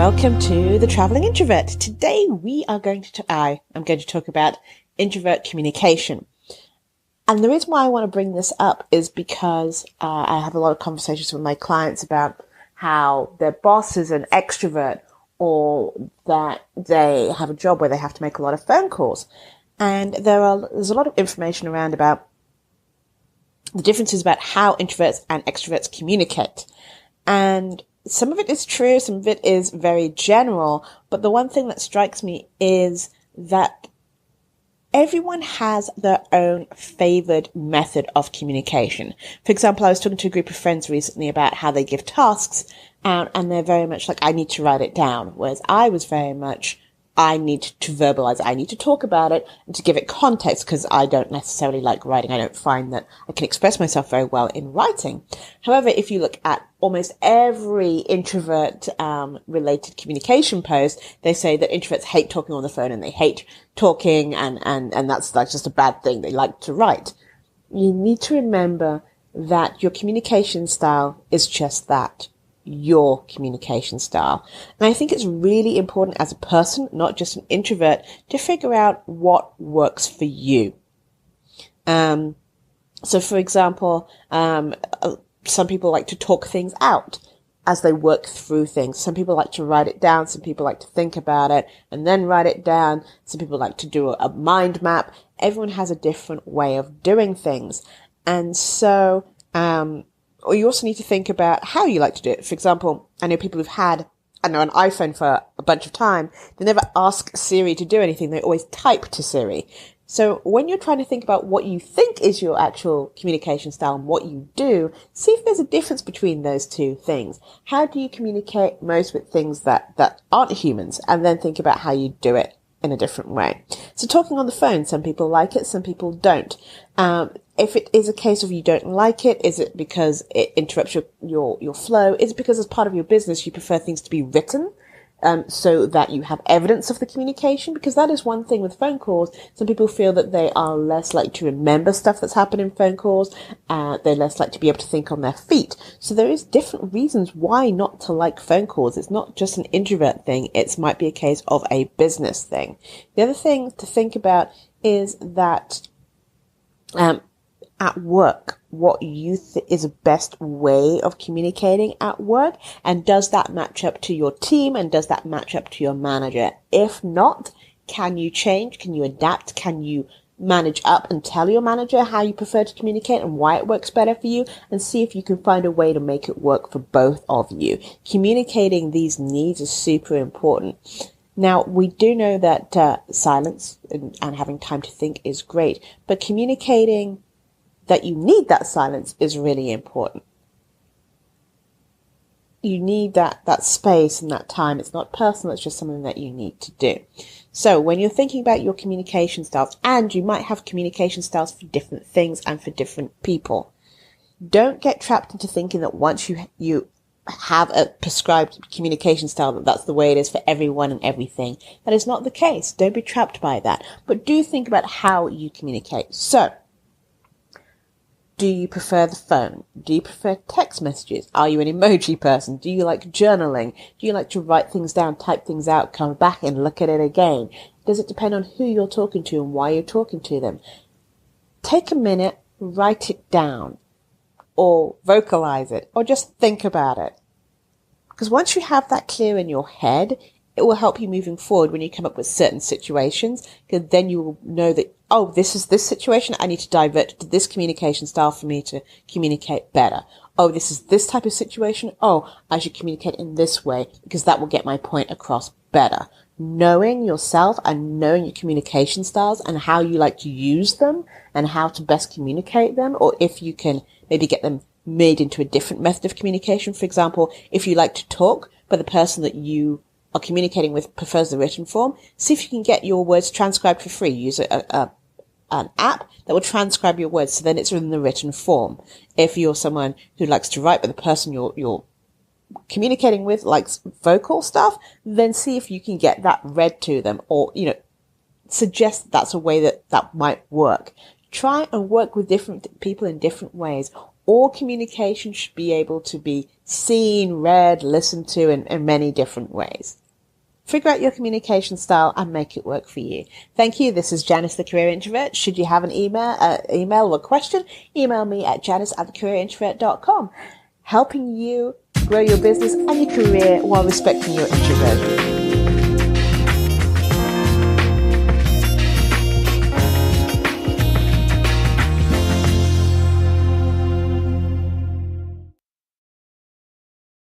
welcome to The Traveling Introvert. Today I'm going to talk about introvert communication. And the reason why I want to bring this up is because I have a lot of conversations with my clients about how their boss is an extrovert or that they have a job where they have to make a lot of phone calls. And there's a lot of information around about the differences about how introverts and extroverts communicate. And some of it is true, some of it is very general, but the one thing that strikes me is that everyone has their own favored method of communication. For example, I was talking to a group of friends recently about how they give tasks out, and they're very much like, I need to write it down, whereas I was very much, I need to verbalize it. I need to talk about it and to give it context because I don't necessarily like writing. I don't find that I can express myself very well in writing. However, if you look at almost every introvert related communication post, they say that introverts hate talking on the phone and they hate talking and that's like just a bad thing. They like to write. You need to remember that your communication style is just that. Your communication style. And I think it's really important as a person, not just an introvert, to figure out what works for you. So for example, some people like to talk things out as they work through things. Some people like to write it down. Some people like to think about it and then write it down. Some people like to do a mind map. Everyone has a different way of doing things. And so, or you also need to think about how you like to do it. For example, I know people who've had, an iPhone for a bunch of time. They never ask Siri to do anything. They always type to Siri. So when you're trying to think about what you think is your actual communication style and what you do, see if there's a difference between those two things. How do you communicate most with things that aren't humans? And then think about how you do it in a different way. So talking on the phone, some people like it, some people don't. If it is a case of you don't like it, is it because it interrupts your flow? Is it because as part of your business you prefer things to be written, so that you have evidence of the communication? Because that is one thing with phone calls. Some people feel that they are less likely to remember stuff that's happened in phone calls. They're less likely to be able to think on their feet. So there is different reasons why not to like phone calls. It's not just an introvert thing. It might be a case of a business thing. The other thing to think about is that, at work, what you is a best way of communicating at work, and does that match up to your team, and does that match up to your manager? If not, can you change? Can you adapt? Can you manage up and tell your manager how you prefer to communicate and why it works better for you, and see if you can find a way to make it work for both of you? Communicating these needs is super important. Now, we do know that silence and having time to think is great, but communicating that you need that silence is really important. You need that space and that time. It's not personal, it's just something that you need to do. So when you're thinking about your communication styles, and you might have communication styles for different things and for different people, don't get trapped into thinking that once you have a prescribed communication style, that's the way it is for everyone and everything. That is not the case. Don't be trapped by that. But do think about how you communicate. So, do you prefer the phone? Do you prefer text messages? Are you an emoji person? Do you like journaling? Do you like to write things down, type things out, come back and look at it again? Does it depend on who you're talking to and why you're talking to them? Take a minute, write it down, or vocalize it, or just think about it. Because once you have that clear in your head, it will help you moving forward when you come up with certain situations, because then you will know that, oh, this is this situation. I need to divert to this communication style for me to communicate better. Oh, this is this type of situation. Oh, I should communicate in this way because that will get my point across better. Knowing yourself and knowing your communication styles and how you like to use them and how to best communicate them, or if you can maybe get them made into a different method of communication. For example, if you like to talk, but the person that you are communicating with prefers the written form, see if you can get your words transcribed for free. Use an app that will transcribe your words, so then it's in the written form. If you're someone who likes to write, but the person you're communicating with likes vocal stuff, then see if you can get that read to them, or, suggest that's a way that might work. Try and work with different people in different ways. All communication should be able to be seen, read, listened to in many different ways. Figure out your communication style and make it work for you. Thank you. This is Janice, the Career Introvert. Should you have an email or a question, email me at janice@thecareerintrovert.com. Helping you grow your business and your career while respecting your introversion.